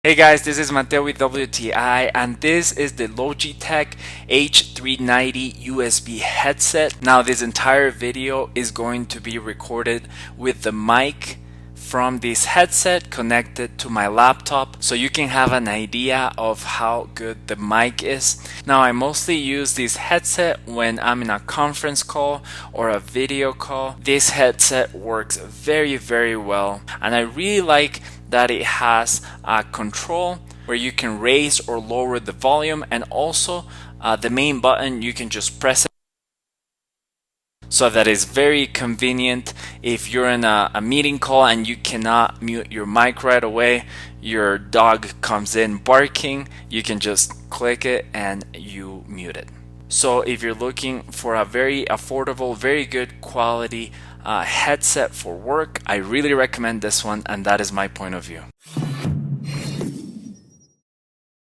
Hey guys, this is Mateo with WTI, and this is the Logitech H390 USB headset. Now this entire video is going to be recorded with the mic from this headset connected to my laptop, so you can have an idea of how good the mic is. Now I mostly use this headset when I'm in a conference call or a video call. This headset works very well, and I really like that it has a control where you can raise or lower the volume, and also the main button you can just press it, so that is very convenient if you're in a meeting call and you cannot mute your mic right away. Your dog comes in barking, you can just click it and you mute it. So if you're looking for a very affordable, very good quality headset for work, I really recommend this one, and that is my point of view.